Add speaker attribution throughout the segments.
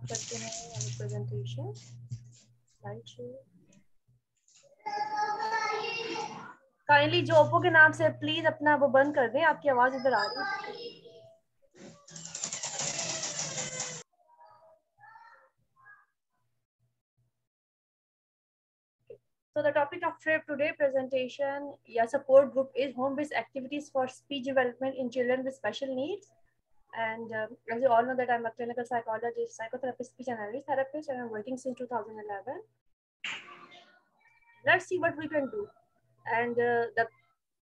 Speaker 1: करते हैं presentation slide show. Kindly जो ओप्पो के नाम से प्लीज अपना वो बंद कर दें, आपकी आवाज इधर आ रही है। So the topic of today presentation या support group is home-based activities for speech development in children with special needs. And as you all know that I'm a clinical psychologist, psychotherapist, speech and language therapist, and I'm working since 2011. Let's see what we can do. And the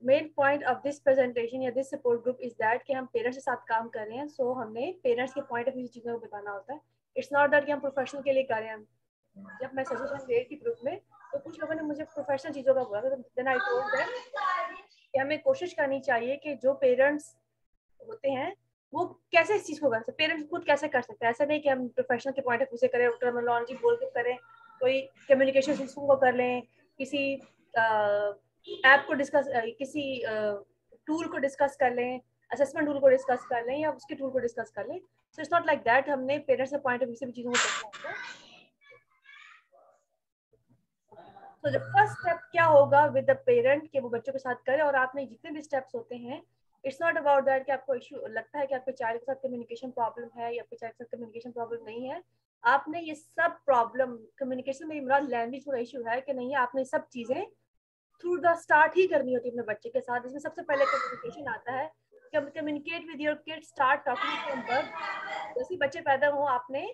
Speaker 1: main point of this presentation या this support group is that कि हम parents के साथ काम कर रहे हैं, so हमने पेरेंट्स के पॉइंट ऑफ व्यू चीज़ों को बताना होता है. इट्स नॉट दैट कि हम प्रोफेशनल के लिए कर रहे हैं. जब मैं सजेशन दे रही थी ग्रुप में तो कुछ लोगों ने मुझे प्रोफेशनल चीज़ों का बोला, देन आई टोल्ड देम कि हमें कोशिश करनी चाहिए कि जो पेरेंट्स होते हैं वो कैसे इस चीज़ को कर सकते, पेरेंट्स खुद कैसे कर सकते हैं. ऐसा नहीं कि हम प्रोफेशनल के पॉइंट ऑफ व्यू से करें, टर्मिनोलॉजी बोल के करें, कोई कम्युनिकेशन सिस्टम को कर लें, किसी ऐप को डिस्कस, किसी टूल को डिस्कस कर लें, असेसमेंट टूल को डिस्कस कर लें या उसके टूल को डिस्कस कर लें. So it's not like that. हमने पेरेंट्स के पॉइंट ऑफ व्यू से भी चीज़ों को करना होता है. तो द फर्स्ट स्टेप क्या होगा विद द पेरेंट कि वो बच्चों के साथ करे, और आपने जितने भी स्टेप्स होते हैं, इट्स नॉट अबाउट दैट कि आपको इशू लगता है कि आपके चाइल्ड के साथ कम्युनिकेशन प्रॉब्लम है या आपके चाइल्ड के साथ कम्युनिकेशन प्रॉब्लम नहीं है. आपने ये सब प्रॉब्लम कम्युनिकेशन में इमरान लैंग्वेज का इशू है कि नहीं है, आपने सब चीज़ें थ्रू द स्टार्ट ही करनी होती है अपने बच्चे के साथ. इसमें सबसे पहले कम्युनिकेशन आता है. Communicate with your kid, start talking from birth. जैसे बच्चे पैदा हो आपने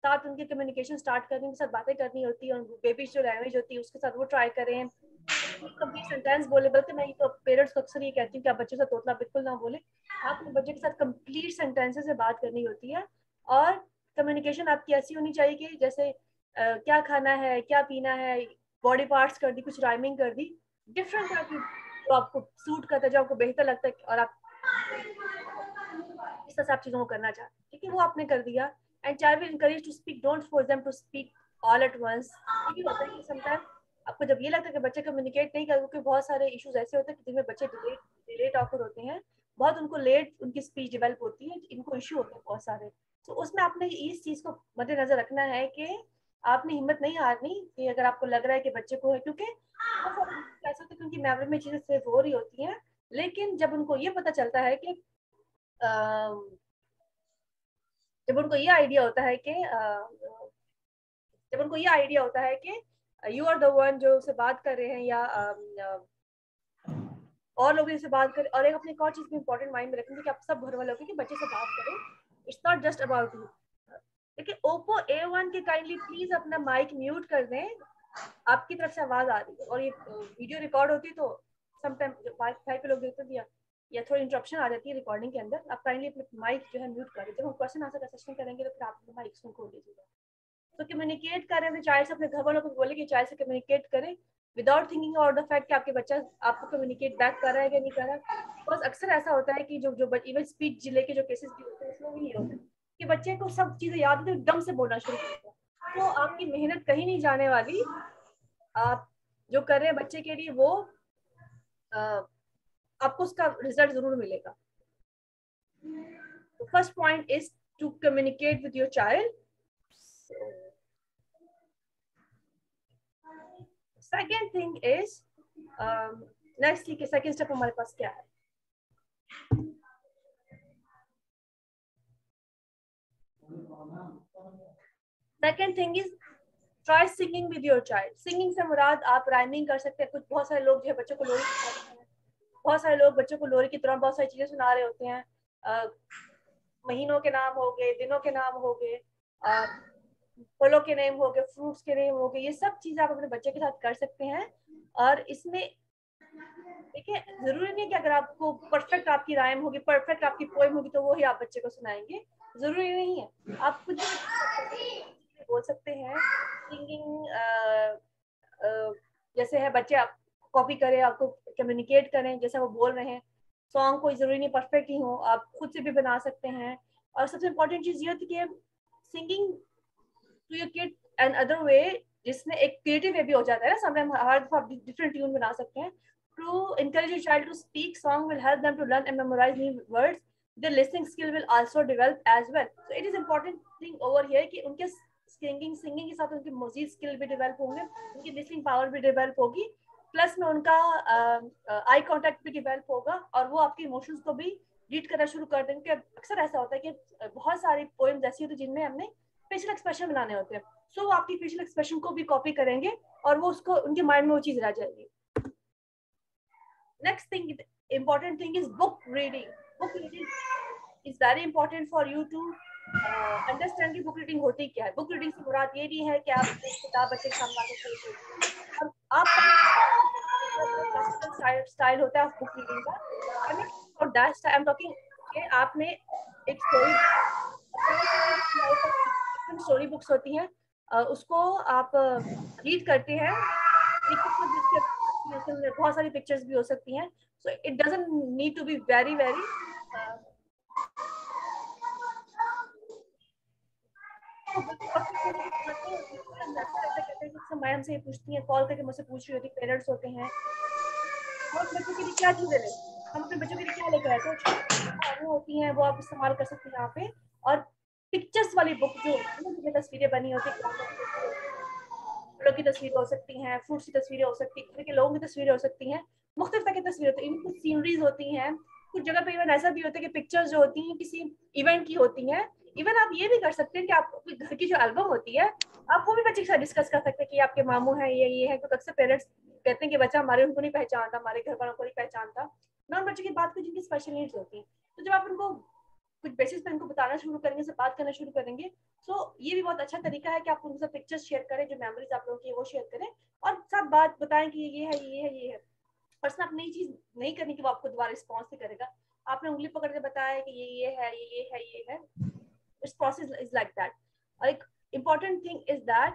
Speaker 1: साथ उनके कम्युनिकेशन स्टार्ट करने, उनके साथ बातें करनी होती है, बेबी जो लैंग्वेज होती है उसके साथ वो ट्राई करें. कंप्लीट सेंटेंस बोले, बल्कि मैं तो पेरेंट्स को अक्सर ये कहती हूँ कि आप बच्चों से तोतला बिल्कुल ना बोले. आपने बच्चे के साथ कंप्लीट सेंटेंसेस से बात करनी होती है. और कम्युनिकेशन आपकी ऐसी होनी चाहिए कि जैसे क्या खाना है, क्या पीना है, बॉडी पार्ट्स कर दी, कुछ राइमिंग कर दी, डिफरेंट टाइप की जो आपको सूट करता है, जो आपको बेहतर लगता है और आप इस तरह से आप चीज़ों को करना चाहते हैं. ठीक है, वो आपने कर दिया. And child will encourage to speak, don't force them to speak all at once. ये भी होता है कि समटाइम आपको जब ये लगता है कि बच्चे कम्युनिकेट नहीं कर, क्योंकि बहुत सारे इश्यूज ऐसे होते हैं कि जिनमें बच्चे डिले टॉकर होते हैं, बहुत उनको लेट उनकी स्पीच डेवलप होती है, इनको इशू होते हैं बहुत सारे. तो उसमें आपने इस चीज़ को मद्देनजर रखना है कि आपने हिम्मत नहीं हारनी कि अगर आपको लग रहा है कि बच्चे को है, क्योंकि बहुत सारे ऐसे होते हैं कि उनकी मेमोरी में चीज़ें सेव हो रही होती हैं, लेकिन जब उनको ये पता चलता है कि जब उनको ये आइडिया होता है कि जब उनको ये आइडिया होता है कि यू आर द वन जो उससे बात कर रहे हैं, या और लोग इससे बात करें. और एक अपनी एक और चीज भी इंपॉर्टेंट माइंड में रखेंगे कि आप सब घर वाले होंगे कि बच्चे से बात करें. It's not just about you. देखिए ओप्पो A1 के काइंडली प्लीज अपना माइक म्यूट कर दें, आपकी तरफ से आवाज आ रही है और ये वीडियो रिकॉर्ड होती है, तो समटाइम वाईफाई पे लोग देखते हैं या थोड़ी इंटरप्शन आ जाती है रिकॉर्डिंग के अंदर. आप काइंडली अपने माइक जो है म्यूट करें. जब हम क्वेश्चन आंसर का सेशन करेंगे तो फिर आप अपने माइक खोल दीजिएगा. तो कम्युनिकेट करें अपने चाइल्ड से, अपने घर वालों को बोले कि चाइल्ड से कम्युनिकेट करें without thinking out the fact कि आपके बच्चा आपको कम्युनिकेट बैक कर रहा है या नहीं कर रहा. बिकॉज अक्सर ऐसा होता है कि जो इवन स्पीच जिले के जो केसेस भी होते हैं उसमें भी ये होता है कि बच्चे को सब चीज़ें याद होती है, एकदम से बोलना शुरू करता है. तो आपकी मेहनत कहीं नहीं जाने वाली. आप जो कर रहे हैं बच्चे के लिए वो आपको उसका रिजल्ट जरूर मिलेगा. तो first point is to communicate with your child. Second thing is next की सेकेंड स्टेप हमारे पास क्या है. Second thing is try singing with your child. Singing से मुराद आप राइमिंग कर सकते हैं. कुछ बहुत सारे लोग जो है बच्चों को लोरी सिखाते हैं, बहुत सारे लोग बच्चों को लोरी की तरह बहुत सारी चीजें सुना रहे होते हैं. महीनों के नाम हो गए, दिनों के नाम हो गए, फलों के नेम हो गए, फ्रूट्स के नेम हो गए, ये सब चीजें आप अपने बच्चे के साथ कर सकते हैं. और इसमें देखिए जरूरी नहीं कि अगर आपको परफेक्ट आपकी राइम होगी, परफेक्ट आपकी पोएम होगी तो वो ही आप बच्चे को सुनाएंगे. जरूरी नहीं है. आप कुछ भी बोल सकते हैं. सिंगिंग जैसे है बच्चे आप कॉपी करें, आपको कम्युनिकेट करें जैसे वो बोल रहे हैं. सॉन्ग कोई जरूरी नहीं परफेक्ट ही हो, आप खुद से भी बना सकते हैं. और सबसे इम्पोर्टेंट चीज ये होती है कि singing to your kid an other way, जिसमें एक क्रिएटिव वे भी हो जाता है ना. समटाइम हर दफा आप डिफरेंट ट्यून बना सकते हैं. To encourage your child to speak, song will help them to learn and memorize new words. the listening skill will also develop as well. So it is important thing over here कि उनके singing के साथ उनकी मजीद skill भी develop होंगे, उनकी listening power भी develop होगी, प्लस में उनका आई कांटेक्ट भी डेवलप होगा, और वो आपके इमोशंस को भी रीड करना शुरू कर देंगे। अक्सर ऐसा होता है कि बहुत सारी पोएम्स ऐसी होती है जिनमें हमने फेशियल एक्सप्रेशन बनाने होते हैं, सो वो आपकी फेशियल एक्सप्रेशन को भी कॉपी करेंगे और वो उसको उनके माइंड में वो चीज रह जाएगी। Next thing, important thing is book reading. Book reading is very important for you to understand कि book reading होती क्या है। book reading से मुराद ये नहीं है कि आप एक किताब बच्चे के सामने आके पढ़ सकते, और आप क्लासिकल स्टाइल होता है बुक रीडिंग का, I mean for that I am talking कि आपने एक स्टोरी बुक्स होती हैं, उसको आप रीड करते हैं, बहुत सारी पिक्चर्स भी हो सकती हैं, so it doesn't need to be very ma'am से पूछती हैं, कॉल करके मुझसे पूछ रही होती, पेरेंट्स होते हैं, और बच्चों के लिए क्या चीजें ले, हम अपने बच्चों के लिए क्या लेकर आए, तो वो होती हैं, वो आप इस्तेमाल कर सकते हैं यहाँ पे। और पिक्चर्स वाली बुक जो होती है जिसमें तस्वीरें बनी होती है, फलों की तस्वीरें हो सकती हैं, फ्रूट्स की तस्वीरें हो सकती हैं, घर के लोगों की तस्वीरें हो सकती हैं, मुख्तलिफ तरह की तस्वीरें होती हैं, कुछ सीनरीज होती हैं, कुछ जगह पे इवन ऐसा भी होता है कि पिक्चर्स जो होती हैं किसी इवेंट की होती हैं। इवन आप ये भी कर सकते हैं कि आप घर की जो एल्बम होती है आप वो भी बच्चे के साथ डिस्कस कर सकते हैं कि आपके मामू हैं, ये है, क्योंकि अक्सर पेरेंट्स कहते हैं कि बच्चा हमारे उनको नहीं पहचानता, हमारे घर वालों को नहीं पहचानता, मैं उन बच्चों की बात करूँ जिनकी स्पेशल नीड्स होती हैं। तो जब आप उनको कुछ बेसिस पे उनको बताना शुरू करेंगे, से बात करना शुरू करेंगे, तो ये भी बहुत अच्छा तरीका है कि आप उनसे पिक्चर्स शेयर करें, जो मेमोरीज आप लोगों की है वो शेयर करें, और साथ बात बताएं कि ये है, ये है, ये है। पर्सन आप नई चीज नहीं करने की वो आपको दोबारा रिस्पॉन्स नहीं करेगा, आपने उंगली पकड़ के बताया कि ये है, ये है, ये है, it's process is like that. और एक important thing is that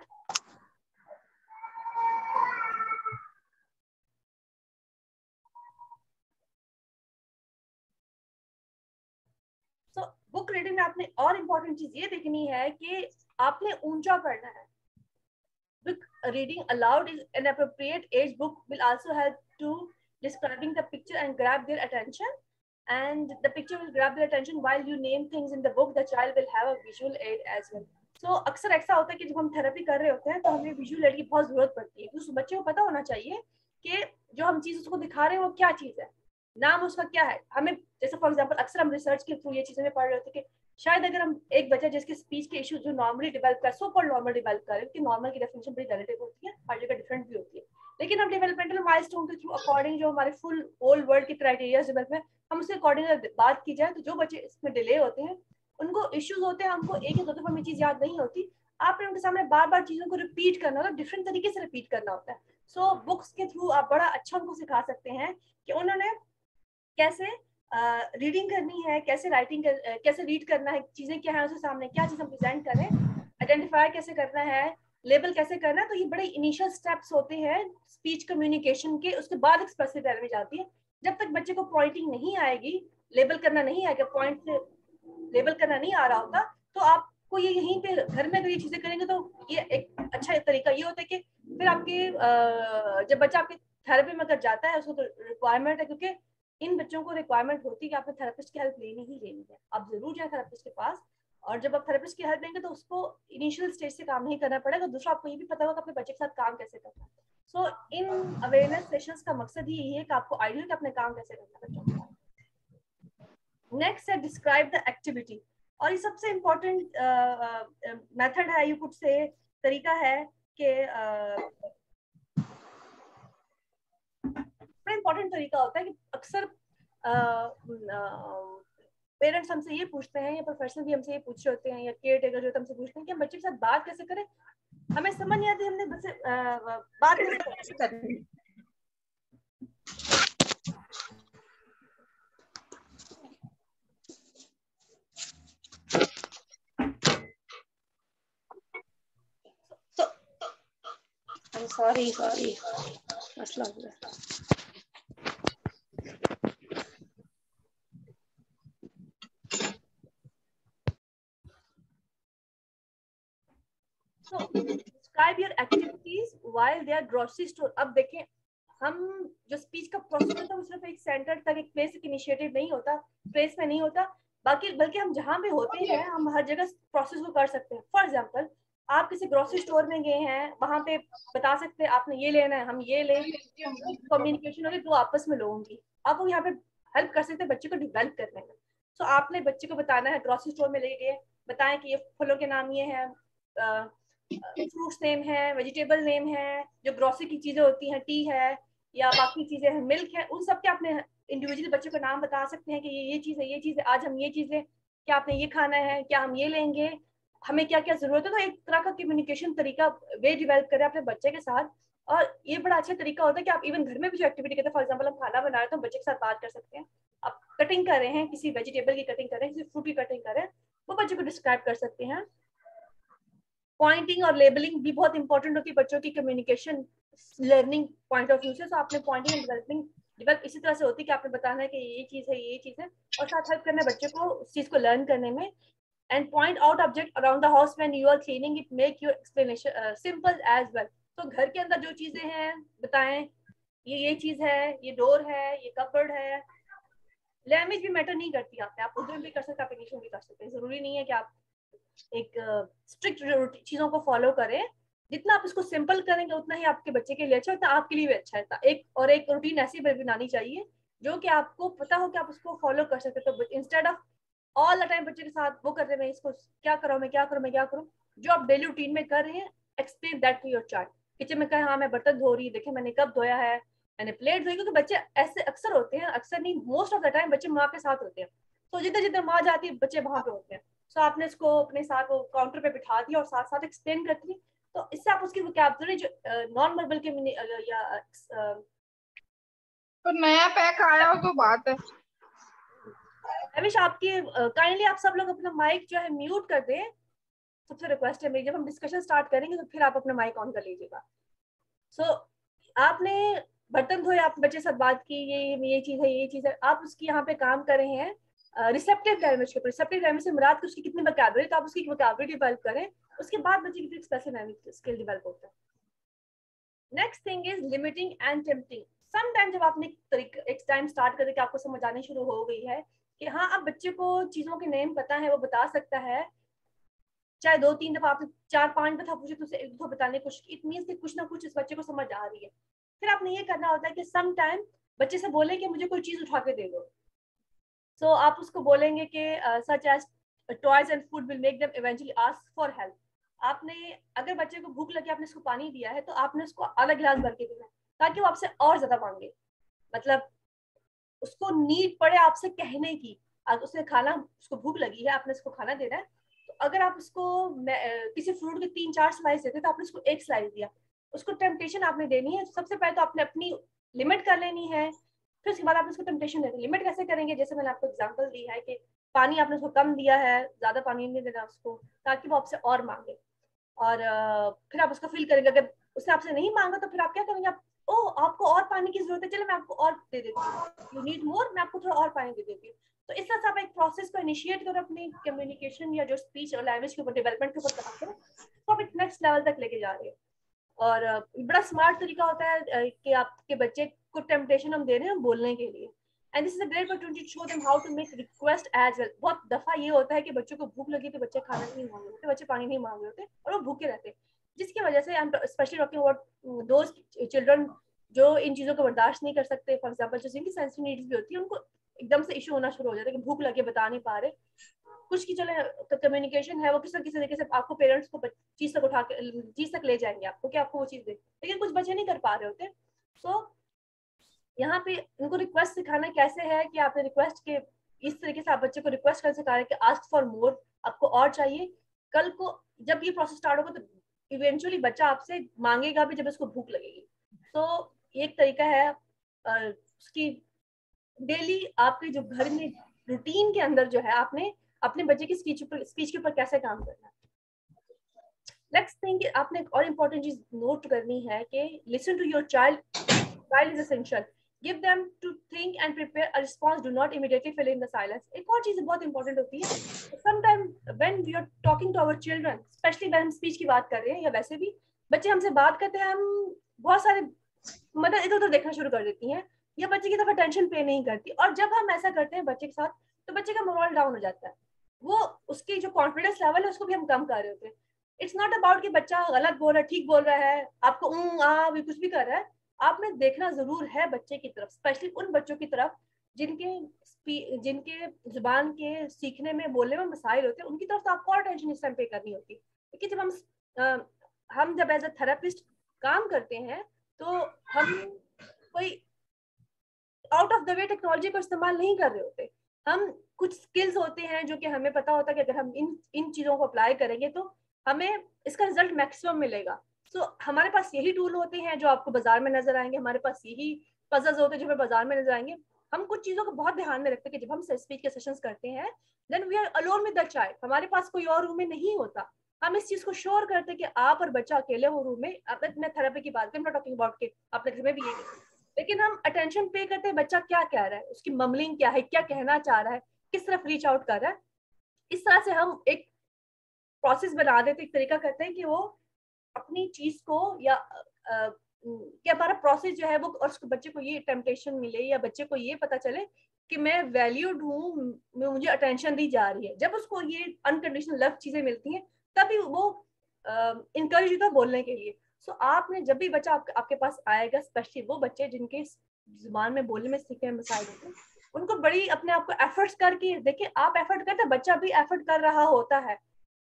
Speaker 1: book reading में आपने और इम्पोर्टेंट चीज ये देखनी है कि आपने ऊंचा पढ़ना है। Book reading aloud is an appropriate age book will also help to describing the picture and grab their attention, and the picture will grab their attention while you name things in the book. The child will have a visual aid as well. So अक्सर ऐसा होता है कि जब हम therapy कर रहे होते हैं तो हमें विजुअल एड की बहुत जरूरत पड़ती है, उस बच्चे को पता होना चाहिए कि जो हम चीज उसको दिखा रहे हैं वो क्या चीज है, नाम उसका क्या है। हमें जैसे फॉर एग्जांपल अक्सर हम रिसर्च के थ्रू ये चीजें में पढ़ रहे होते हैं कि शायद अगर हम एक बच्चा जिसके स्पीच के इश्यूज जो नॉर्मली डेवलप कर, सो कॉल्ड नॉर्मल डेवलप कर, क्योंकि नॉर्मल की डेफिनेशन बड़ी रिलेटिव होती है, हर जगह डिफरेंट भी होती है, लेकिन हम डेवलपमेंटल माइलस्टोन के थ्रू अकॉर्डिंग जो हमारे फुल होल वर्ल्ड के क्राइटेरिया डेवलप में हम उसके अकॉर्डिंग बात की जाए, तो जो बच्चे इसमें डिले होते हैं, उनको इश्यूज होते हैं, हमको एक या दो दफा में चीज याद नहीं होती, आपने उनके सामने बार बार चीजों को रिपीट करना होता है, डिफरेंट तरीके से रिपीट करना होता है। सो बुक्स के थ्रू आप बड़ा अच्छा उनको सिखा सकते हैं कि उन्होंने कैसे रीडिंग करनी है, कैसे राइटिंग कैसे रीड करना है, चीजें क्या है उसके सामने, क्या चीज हम प्रेजेंट करें, आइडेंटिफाई कैसे करना है, लेबल कैसे करना है। तो ये बड़े इनिशियल स्टेप्स होते हैं स्पीच कम्युनिकेशन के, उसके बाद एक्सप्रेसिव लैंग्वेज आती है। जब तक बच्चे को पॉइंटिंग नहीं आएगी, लेबल करना नहीं आएगा, पॉइंट से लेबल करना नहीं आ रहा होता, तो आपको ये यहीं पे घर में अगर ये चीजें करेंगे तो ये एक अच्छा तरीका ये होता है कि फिर आपके जब बच्चा आपके थेरेपी में अगर जाता है, उसको तो रिक्वायरमेंट है, क्योंकि इन बच्चों को रिक्वायरमेंट होती है कि आपने थेरेपिस्ट की हेल्प लेनी ही लेनी है, आप जरूर जाए थेरेपिस्ट के पास, और जब आप थेरेपिस्ट की हेल्प लेंगे तो उसको इनिशियल स्टेज से काम नहीं करना पड़ेगा। दूसरा, आपको ये भी पता होगा कि अपने बच्चे के साथ काम कैसे करना है। सो इन अवेयरनेस सेशंस का मकसद ही यही है कि आपको आइडिया कि अपने काम कैसे करना है बच्चों के साथ। नेक्स्ट है डिस्क्राइब द एक्टिविटी, और ये सबसे इम्पोर्टेंट मेथड है, यू कुड से तरीका है कि इम्पोर्टेंट तरीका होता है कि अक्सर पेरेंट्स हमसे ये पूछते हैं, या प्रोफेशनल भी हमसे ये पूछ रहे होते हैं, या केयर टेकर जो हमसे पूछते हैं कि हम बच्चे के साथ बात कैसे करें, हमें समझ नहीं आती हमने बस बात कैसे करें। सॉरी मसला हो गया। So describe your activities while they are grocery store। अब देखें, हम जो स्पीच का प्रोसेस होता है वो सिर्फ एक सेंटर तक, एक प्लेस, एक इनिशिएटिव नहीं होता, प्लेस में नहीं होता, बाकी बल्कि हम जहाँ भी होते हैं हम हर जगह प्रोसेस को कर सकते हैं। फॉर एग्जाम्पल आप किसी ग्रोसरी स्टोर में गए हैं, वहां पे बता सकते हैं आपने ये लेना है, हम ये ले, कम्युनिकेशन होगी दो आपस में लोगों की, आप वो यहाँ पे हेल्प कर सकते हैं बच्चे को डेवलप करने में। सो आपने बच्चे को बताना है, ग्रोसरी स्टोर में लेके गए, बताएं कि ये फलों के नाम ये है, फ्रूट्स नेम है, वेजिटेबल नेम है, जो ग्रोसरी की चीजें होती हैं, टी है या बाकी चीजें हैं, मिल्क है, उन सब के आपने इंडिविजुअली बच्चे को नाम बता सकते हैं कि ये चीज है, ये चीज है, आज हम ये चीजें, क्या आपने ये खाना है, क्या हम ये लेंगे, हमें क्या क्या जरूरत है। तो एक तरह का कम्युनिकेशन तरीका वे डेवलप करें अपने बच्चे के साथ। और ये बड़ा अच्छा तरीका होता है कि आप इवन घर में भी जो एक्टिविटी करते हैं, फॉर एग्जाम्पल हम खाना बना रहे हैं तो बच्चे के साथ बात कर सकते हैं, आप कटिंग कर रहे हैं, किसी वेजिटेबल की कटिंग कर रहे हैं, किसी फ्रूट की कटिंग कर रहे हैं, वो बच्चे को डिस्क्राइब कर सकते हैं। पॉइंटिंग और लेबलिंग भी बहुत इंपॉर्टेंट होती है बच्चों की communication learning point of view से। तो आपने पॉइंटिंग एंड डेवलप इसी तरह से होती है कि आपने बताना है कि ये चीज है, ये चीज है, और साथ हेल्प करना है बच्चे को उस चीज को लर्न करने में। And point out object around the house when you are cleaning it, make your explanation simple as well. तो घर के अंदर जो चीजें हैं बताएं, ये चीज है, ये डोर है, ये कपबोर्ड है। लैंग्वेज भी मैटर नहीं करती, आप उर्दू में भी कर सकते हैं, आप इंग्लिश में भी कर सकते हैं, जरूरी नहीं है कि आप एक स्ट्रिक्ट चीजों को फॉलो करें। जितना आप इसको सिंपल करेंगे उतना ही आपके बच्चे के लिए अच्छा होता है, आपके लिए भी अच्छा है। एक रूटीन ऐसी बनानी चाहिए जो कि आपको पता हो कि आप उसको फॉलो कर सकते हैं। तो instead of all the time बच्चे के साथ वो कर रहे हैं, इसको क्या करो, मैं क्या करूँ, मैं क्या करूँ, जो आप डेली रूटीन में कर रहे हैं explain that to your child. Kitchen में कहा हाँ मैं बर्तन धो रही हूँ, देखे मैंने कब धोया है, मैंने प्लेट धोई, क्योंकि बच्चे ऐसे अक्सर होते हैं, अक्सर नहीं मोस्ट ऑफ द टाइम बच्चे माँ के साथ होते हैं। तो जिधर जिधर माँ जाती है बच्चे वहां पे होते हैं। सो आपने इसको अपने साथ वो काउंटर पे बिठा दिया और साथ साथ एक्सप्लेन करती है, तो इससे आप उसकी वोकैबुलरी जो नॉन वर्बल के या
Speaker 2: तो नया पैक आया हो तो बात है।
Speaker 1: रमेश आपकी काइंडली आप सब लोग अपना माइक जो है म्यूट कर दें, सबसे रिक्वेस्ट है मेरी। जब हम डिस्कशन स्टार्ट करेंगे तो फिर आप अपना माइक ऑन कर लीजिएगा। सो आपने बर्तन धोए, आप बच्चे के साथ बात की, ये चीज है, ये चीज है, आप उसकी यहाँ पे काम कर रहे हैं रिसेप्टिव लैंग्वेज के ऊपर। रिसेप्टिव लैंग्वेज से मुराद उसकी कितनी वोकैबुलरी, तो आप उसकी वोकैबुलरी डेवलप करें, उसके बाद बच्चे की एक्सप्रेसिव लैंग्वेज स्किल डेवलप होता है। Next thing is limiting and tempting. Sometime जब आपने एक टाइम स्टार्ट करके आपको समझ आने शुरू हो गई है कि हाँ अब बच्चे को चीजों के नेम पता है, वो बता सकता है, चाहे 2-3 दफा आपने 4-5 दफा पूछे तो उसे एक दफा बताने की कोशिश, इट मीन्स कि कुछ ना कुछ इस बच्चे को समझ आ रही है। फिर आपने ये करना होता है कि सम टाइम बच्चे से बोले कि मुझे कोई चीज उठा के दे दो। सो आप उसको बोलेंगे कि such as toys and food will make them eventually ask for help. आपने अगर बच्चे को भूख लगी, आपने उसको पानी दिया है, तो आपने उसको आधा गिलास भर के देना है ताकि वो आपसे और ज्यादा मांगे, मतलब उसको नीड पड़े आपसे कहने की। अगर उसने खाना, उसको भूख लगी है, आपने उसको खाना देना है, तो अगर आप उसको किसी फ्रूट के 3-4 स्लाइस देते तो आपने उसको एक स्लाइस दिया, उसको टेम्पटेशन आपने देनी है। सबसे पहले तो आपने अपनी लिमिट कर लेनी है, फिर उसके बाद आप उसको टेम्पटेशन देते हैं। लिमिट कैसे करेंगे, जैसे मैंने आपको एग्जांपल दी है कि पानी आपने उसको कम दिया है, ज्यादा पानी नहीं देना उसको ताकि वो आपसे और मांगे। और फिर आप उसको फील करेंगे, अगर उसने आपसे नहीं मांगा तो फिर आप क्या करेंगे, आप ओ आपको और पानी की जरूरत है, चलो मैं आपको और दे देती हूँ, यू नीड मोर, मैं आपको थोड़ा और पानी दे देती हूँ। तो इस तरह से आप एक प्रोसेस को इनिशिएट करो अपनी कम्युनिकेशन या जो स्पीच और लैंग्वेज के ऊपर डेवलपमेंट के ऊपर काम करो, तो आप एक नेक्स्ट लेवल तक लेके जा रहे हो। और बड़ा स्मार्ट तरीका होता है कि आपके बच्चे को टेम्पटेशन हम दे रहे हैं बोलने के लिए। And this is a great opportunity to show them how to make request as well. बहुत दफा ये होता है कि बच्चों को भूख लगी तो बच्चे खाना नहीं मांग रहे होते, बच्चे पानी नहीं मांग रहे होते और वो भूखे रहते हैं, जिसकी वजह से specially talking about those children जो इन चीजों को बर्दाश्त नहीं कर सकते, फॉर एग्जाम्पल जो जिनकी सेंसिटिव नीड्स भी होती है, उनको एकदम से इशू होना शुरू हो जाता है कि भूख लगे बता नहीं पा रहे। कुछ की चले कम्युनिकेशन है वो किसी तरीके से आपको पेरेंट्स को चीज तक उठा के चीज तक ले जाएंगे आपको कि आपको वो चीज दे, लेकिन कुछ बच्चे नहीं कर पा रहे होते। सो यहाँ पे उनको रिक्वेस्ट सिखाना कैसे है कि आपने रिक्वेस्ट के इस तरीके से आप बच्चे को रिक्वेस्ट कर सिखा रहे कि आस्क फॉर मोर, आपको और चाहिए। कल को जब ये प्रोसेस स्टार्ट होगा तो इवेंचुअली बच्चा आपसे मांगेगा भी जब उसको भूख लगेगी। तो एक तरीका है उसकी डेली आपके जो घर में रूटीन के अंदर जो है आपने अपने बच्चे की स्पीच के ऊपर कैसे काम करना है। नेक्स्ट थिंग आपने एक और इम्पोर्टेंट चीज नोट करनी है कि listen to your child, child is essential, give them to think and prepare a response, do not immediately fill in the silence। एक और चीज बहुत इंपॉर्टेंट होती है, sometimes when we are talking to our children, especially when हम speech की बात कर रहे हैं या वैसे भी बच्चे हमसे बात करते हैं, हम बहुत सारे मतलब इधर उधर देखना शुरू कर देती हैं या बच्चे की तरफ अटेंशन पे नहीं करती। और जब हम ऐसा करते हैं बच्चे के साथ तो बच्चे का मोरल डाउन हो जाता है, वो उसकी जो कॉन्फिडेंस लेवल है उसको भी हम कम कर रहे होते हैं। इट्स नॉट अबाउट कि बच्चा गलत बोल रहा है, ठीक बोल रहा है, आपको भी कुछ भी कर रहा है। आपने देखना जरूर है बच्चे की तरफ, स्पेशली उन बच्चों की तरफ जिनके जुबान के सीखने में बोलने में मसाइल होते हैं, उनकी तरफ तो आपको और अटेंशन इस टाइम पे करनी होती है। क्योंकि जब हम जब एज अ थेरेपिस्ट काम करते हैं तो हम कोई out of the way technology को इस्तेमाल नहीं कर रहे होते। हम कुछ स्किल्स होते हैं जो कि हमें पता होता है कि अगर हम इन चीजों को अप्लाई करेंगे तो हमें इसका रिजल्ट मैक्सिमम मिलेगा। सो हमारे पास यही टूल होते हैं जो आपको बाजार में नजर आएंगे, हमारे पास यही पजल्स होते हैं जो हमें बाजार में नजर आएंगे। हम कुछ चीजों को बहुत ध्यान में रखते हैं कि जब हम स्पीच के सेशंस करते हैं then we are alone with the child, हमारे पास कोई और रूम में नहीं होता। हम इस चीज को श्योर करते हैं कि आप और बच्चा अकेले हो रूम में। मैं थेरेपी की बात करूँ, टॉकिंग अबाउट के अपने घर में भी यही, लेकिन हम अटेंशन पे करते हैं बच्चा क्या कह रहा है, उसकी ममलिंग क्या है, क्या कहना चाह रहा है, किस तरफ रीच आउट कर रहा है। इस तरह से हम एक प्रोसेस बना देते, एक तरीका करते हैं कि वो अपनी चीज को या कि हमारा प्रोसेस जो है वो, और उसको बच्चे को ये टेम्पटेशन मिले या बच्चे को ये पता चले कि मैं वैल्यूड हूँ, मुझे अटेंशन दी जा रही है। जब उसको ये अनकंडीशनल लव चीजें मिलती हैं तभी वो इनकरेज होता है बोलने के लिए। सो आपने जब भी बच्चा आपके पास आएगा, स्पेशली वो बच्चे जिनके जुबान में बोलने में सीखने में मसाइल होते हैं, उनको बड़ी अपने आप को एफर्ट्स करके देखिए, आप एफर्ट करते हैं, बच्चा भी एफर्ट कर रहा होता है।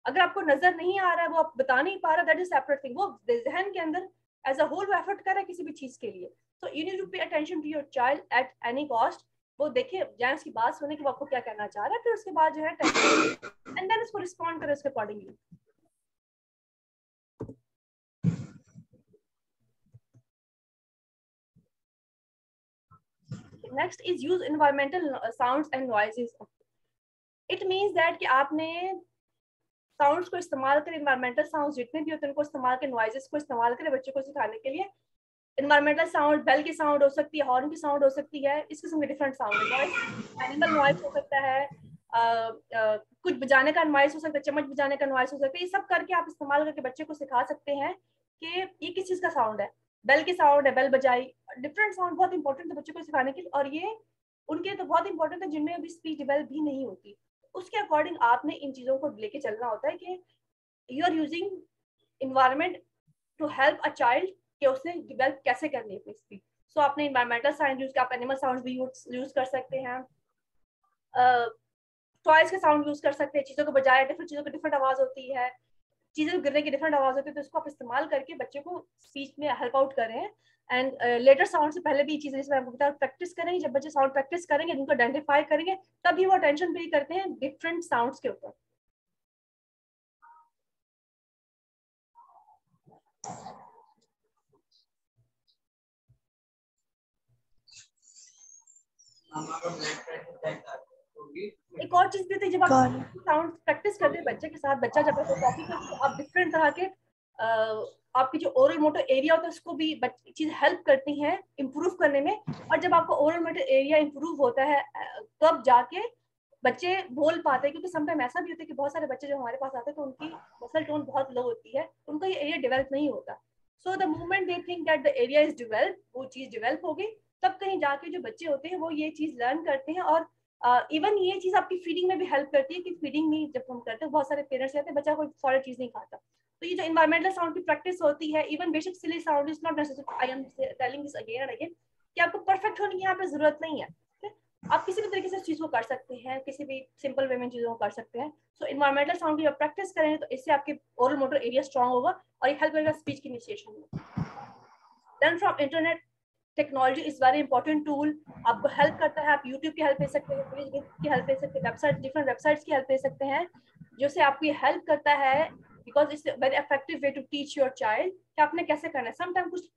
Speaker 1: अगर आपको नजर नहीं आ रहा है, वो आप बता नहीं पा रहा, दैट इज सेपरेट थिंग। वो जहन के अंदर एज अ होल वो एफर्ट कर रहा है किसी भी चीज के लिए। तो you need to pay attention to your child at any cost. वो देखिए जैम्स की बात सुने कि वो आपको क्या कहना चाह रहा है, फिर उसके बाद जो है एंड देन उसको रिस्पॉन्ड करें उसके accordingly. Next is use environmental sounds and noises. It means that कि आपने साउंड्स को इस्तेमाल करें, एनवायरमेंटल साउंड्स जितने भी होते हैं उनको इस्तेमाल करें, नॉइजेस को इस्तेमाल करें बच्चों को सिखाने के लिए। एनवायरमेंटल साउंड बेल की साउंड हो सकती है, हॉर्न की साउंड हो सकती है, इस किस्म के डिफरेंट साउंड है। नॉइस एनिमल नॉइस हो सकता है, कुछ बजाने का नॉइस हो सकता है, चम्मच बजाने का नॉइस हो सकता है। ये सब करके आप इस्तेमाल करके बच्चे को सिखा सकते हैं कि ये किस चीज का साउंड है। बेल की साउंड है, बेल बजाई, डिफरेंट साउंड बहुत इंपॉर्टेंट है बच्चों को सिखाने के लिए, और ये उनके लिए तो बहुत इंपॉर्टेंट है जिनमें अभी स्पीच डेवलप भी नहीं होती। उसके अकॉर्डिंग आपने इन चीजों को लेके चलना होता है कि you are using environment to help a child कि उसने डेवलप कैसे करनी है अपनी स्पीच। सो आपने इन्वायरमेंटल साउंड यूज किया, आप एनिमल साउंड भी यूज कर सकते हैं, टॉयज के साउंड यूज कर सकते हैं, चीजों को बजाय डिफरेंट चीजों की डिफरेंट आवाज होती है, चीजें गिरने की डिफरेंट आवाज होती है, तो इसको आप इस्तेमाल करके बच्चे को स्पीच में हेल्प आउट करें। एंड लेटर साउंड से पहले भी चीजें इसमें आपको बता प्रैक्टिस करेंगे। जब बच्चे साउंड प्रैक्टिस करेंगे, उनको आइडेंटिफाई करेंगे, तभी वो अटेंशन पे करते हैं डिफरेंट साउंड्स के ऊपर। एक और चीज भी होती है, जब आप साउंड प्रैक्टिस करते हैं बच्चे के साथ, बच्चा जब आपको कॉपी करते तो आप डिफरेंट तरह के आपकी जो ओरल मोटर एरिया होता है उसको भी चीज हेल्प करती हैं इम्प्रूव करने में। और जब आपको ओरल मोटर एरिया इम्प्रूव होता है तब जाके बच्चे बोल पाते हैं। क्योंकि समटाइम ऐसा भी होता है कि बहुत सारे बच्चे जो हमारे पास आते हैं तो उनकी मसल टोन बहुत लो होती है, उनका ये एरिया डेवलप नहीं होता। So the moment they think that the area is develop, वो चीज डेवलप होगी, तब कहीं जाके जो बच्चे होते हैं वो ये चीज लर्न करते हैं। और इवन ये चीज आपकी फीडिंग में भी हेल्प करती है कि फीडिंग में जब हम करते हैं, बहुत सारे पेरेंट्स कहते हैं बच्चा कोई सॉलिड चीज नहीं खाता, तो ये जो इन्वायरमेंटल साउंड की प्रैक्टिस होती है, इवन बेशक silly sound is not necessary, I am telling this again and again कि आपको परफेक्ट होने की यहाँ पे जरूरत नहीं है। आप किसी भी तरीके से चीज को कर सकते हैं, किसी भी सिंपल वे में चीजों को कर सकते हैं। सो इन्वायरमेंटल साउंड की जब प्रैक्टिस करें तो इससे आपके ओरल मोटर एरिया स्ट्रांग होगा और ये हेल्प करेगा स्पीच की इनिशिएशन में। Then from internet, technology is very important tool, आपको हेल्प करता है। आप यूट्यूब की हेल्प ले सकते हैं, फेसबुक की हेल्प ले सकते हैं, वेबसाइट डिफरेंट वेबसाइट्स की हेल्प ले सकते हैं, जो से आपकी हेल्प करता है because it's very effective way to teach your child कि आपने कैसे करना है। समटाइम कुछ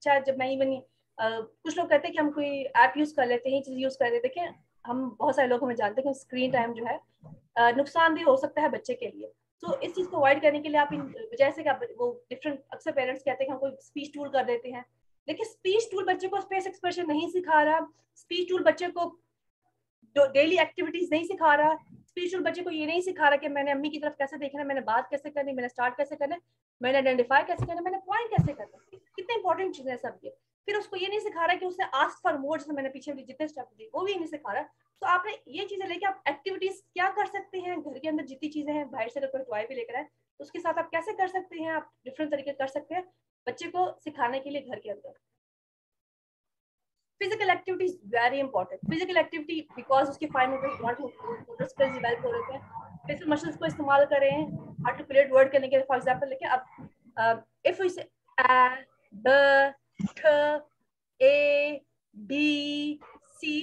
Speaker 1: शायद जब मैं इवन कुछ लोग कहते हैं कि हम कोई ऐप यूज कर लेते हैं, चीज यूज कर लेते हैं, हम बहुत सारे लोग हमें जानते हैं कि स्क्रीन टाइम जो है नुकसान भी हो सकता है बच्चे के लिए। तो इस चीज को अवॉइड करने के लिए आप जैसे कि वो डिफरेंट अक्सर पेरेंट्स कहते हैं कि हम कोई स्पीच टूल कर देते हैं, देखिए स्पीच टूल बच्चे को स्पेस एक्सप्रेशन नहीं सिखा रहा, स्पीच टूल बच्चे को डेली एक्टिविटीज नहीं सिखा रहा, स्पीच टूल बच्चे को ये नहीं सिखा रहा कि मैंने अम्मी की तरफ कैसे देखना है, मैंने बात कैसे करनी, मैंने स्टार्ट कैसे करना है, मैंने आइडेंटिफाई कैसे करना है, मैंने पॉइंट कैसे करना है। कितने इंपॉर्टेंट चीजें सब ये। फिर उसको ये नहीं सिखा रहा कि उससे आस्क फॉर मोर, जैसे मैंने पीछे जितने स्टेप दिए वो भी नहीं सिखा रहा। तो आपने ये चीजें लेके आप एक्टिविटीज क्या कर सकते हैं, घर के अंदर जितनी चीजें हैं, बाहर से अगर कोई टॉय भी लेकर आए तो उसके साथ आप कैसे कर सकते हैं, आप डिफरेंट तरीके कर सकते हैं बच्चे को सिखाने के लिए घर के अंदर। Physical activity is very important. Physical activity because उसके फाइन मोटर स्किल्स डेवलप हो रहे हैं, फेशियल मसल्स को इस्तेमाल करें आर्टिकुलेट वर्ड करने के लिए। फॉर एग्जांपल लेके अब इफ वी से a b ठ ए बी सी,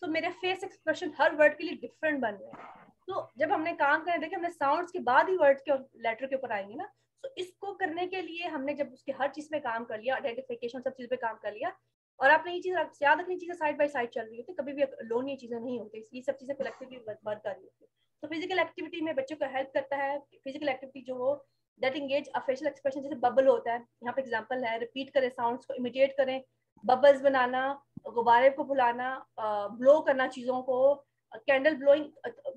Speaker 1: तो मेरे फेस एक्सप्रेशन हर वर्ड के लिए डिफरेंट बन रहे हैं। तो जब हमने काम करें, देखिए हमने साउंड्स के बाद ही वर्ड्स के लेटर के ऊपर आएंगे ना, तो इसको करने के लिए हमने जब उसके हर चीज पे काम कर लिया, आइडेंटिफिकेशन सब चीज पे काम कर लिया, और आपने ये चीज याद रखनी, चीजें साइड बाय साइड चल रही होती है, कभी भी लोन ये चीजें नहीं होती, ये सब चीजें कलेक्टिवली वर्क कर रही होती है। तो फिजिकल एक्टिविटी में बच्चों को हेल्प करता है। फिजिकल एक्टिविटी जो हो that engage a facial expression, जैसे बबल होता है, यहाँ पे एग्जांपल है, रिपीट करें, साउंड्स को इमिटेट करें, बबल्स बनाना, गुब्बारे को फुलाना, ब्लो करना चीजों को, कैंडल ब्लोइंग।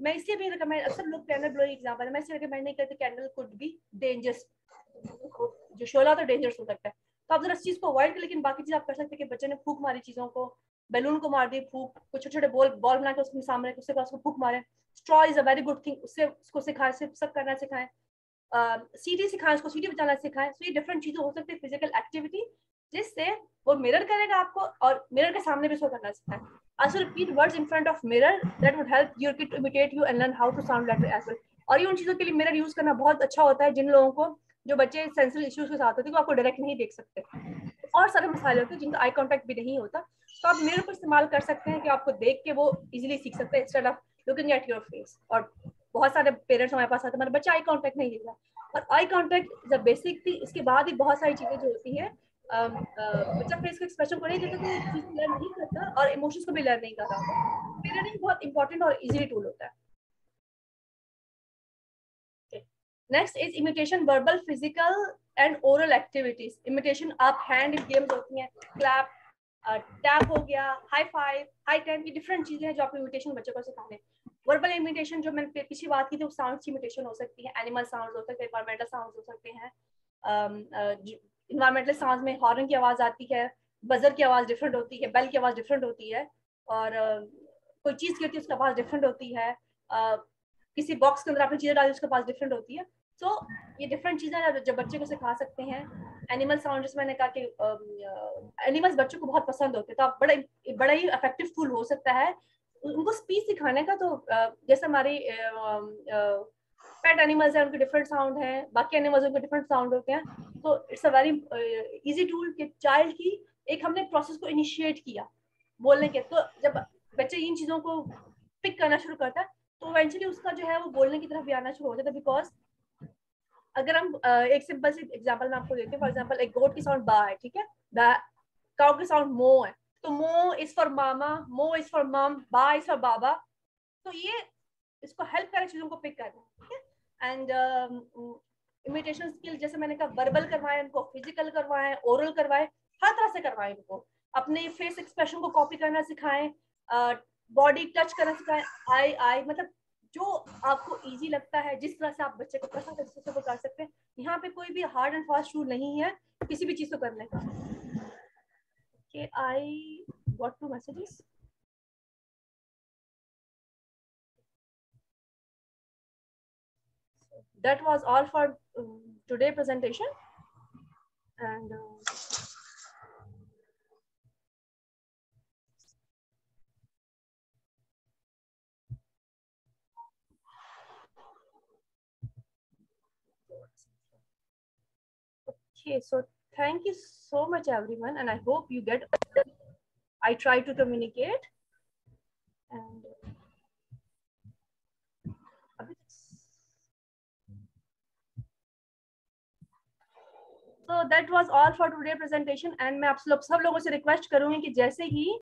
Speaker 1: मैं इसलिए भी रिकमेंड, अक्सर लोग कैंडल ब्लोइंग एग्जांपल है, मैं इसलिए रिकमेंड नहीं करती, कैंडल कुड बी डेंजरस, जो शोला तो डेंजरस हो सकता है, तो आप जरा इस चीज को अवॉइड करें। लेकिन बाकी चीज आप कर सकते हैं कि बच्चे ने फूक मारी चीजों को, बैलून को मार दी फूक, कुछ छोटे छोटे बॉल बना के उसके सामने उसके पास फूक मारे। Straw is a very good thing, उससे उसको सिखाएं, सब करना सिखाएं, सीटी सिखाएं, उसको सीटी बजाना सिखाएं। तो ये डिफरेंट चीजें हो सकती है फिजिकल एक्टिविटी, जिससे वो मिरर करेगा आपको और मिरर के सामने भी उसको करना सिखाएं। Also repeat words in front of mirror that would help your kid to imitate you and learn how to sound better as well. और ये उन चीजों के लिए मिरर यूज करना बहुत अच्छा होता है जिन लोगों को, जो बच्चे सेंसरी इश्यूज के साथ होते हैं, तो आपको डायरेक्ट नहीं देख सकते, और सारे मसाले होते हैं जिनका आई कांटेक्ट भी नहीं होता, तो आप मिरर को इस्तेमाल कर सकते हैं कि आपको देख के वो इजीली सीख सकते हैं instead of looking at your face. और बहुत सारे पेरेंट्स हमारे पास आते हैं, हमारे बच्चा आई कांटेक्ट नहीं देता, और eye contact is a basic थी। इसके बाद ही बहुत सारी चीजें जो होती है, बच्चा फेस के एक्सप्रेशन को नहीं देता तो चीज लर्न नहीं करता, और इमोशंस को भी लर्न नहीं कर रहा होता। मिररिंग बहुत इंपॉर्टेंट और इजी टूल होता है। Next is imitation, verbal, physical and oral activities. Imitation आप हैंड गेम्स होती हैं, क्लैप, टैप हो गया, हाई फाइव, हाई टेन, ये डिफरेंट चीजें हैं जो आप इमिटेशन बच्चों को सिखाने। वर्बल इमिटेशन जो मैंने पिछली बात की थी, वो साउंड की इमिटेशन हो सकती है, एनिमल साउंड हो सकते हैं, एनवायरमेंटल साउंड हो सकते हैं। इन्वायरमेंटल साउंड में हॉर्न की आवाज आती है, बजर की आवाज डिफरेंट होती है, बेल की आवाज डिफरेंट होती है, और कोई चीज की होती है उसकी आवाज डिफरेंट होती है, किसी बॉक्स के अंदर आपने चीजें डाली उसके पास डिफरेंट होती है। तो ये डिफरेंट चीजें जो बच्चे को सिखा सकते हैं। एनिमल साउंड, जैसे मैंने कहा कि एनिमल्स बच्चों को बहुत पसंद होते हैं, तो आप बड़ा ही इफेक्टिव टूल हो सकता है उनको स्पीच सिखाने का। तो जैसे हमारी पेट एनिमल्स है, उनके डिफरेंट साउंड है, बाकी एनिमल्स उनके डिफरेंट साउंड होते हैं। तो it's a very easy tool कि चाइल्ड की एक हमने प्रोसेस को इनिशिएट किया बोलने के, तो जब बच्चे इन चीजों को पिक करना शुरू करता है तो इवेंचुअली उसका जो है वो बोलने की तरफ भी आना शुरू हो जाता है। बिकॉज अगर हम एक सिंपल सी एग्जांपल मैं आपको देती हूँ, फॉर एग्जांपल एक गोट की साउंड बा है, ठीक है, काउ की साउंड मो है, तो मो इज फॉर मामा, मो इज फॉर मम, बा इज फॉर बाबा। तो ये इसको हेल्प करे चीजों को पिक करना, ठीक है। एंड इमिटेशन स्किल, जैसे मैंने कहा, वर्बल करवाएं उनको, फिजिकल करवाएं, ओरल करवाएं, हर तरह से करवाएं उनको। अपने फेस एक्सप्रेशन को कॉपी करना सिखाएं, बॉडी टच करना सिखाएं, आई आई, मतलब जो आपको इजी लगता है, जिस तरह से आप बच्चे को पसंद है, जिस तरह कर सकते हैं। यहाँ पे कोई भी हार्ड एंड फास्ट रूल नहीं है किसी भी चीज को करने का। Okay, I got 2 messages. That was all for today presentation, and okay, so thank you so much everyone, and I hope you get, I try to communicate, and so that was all for today presentation, and मैं आप सब लोगों से request करूंगी कि जैसे ही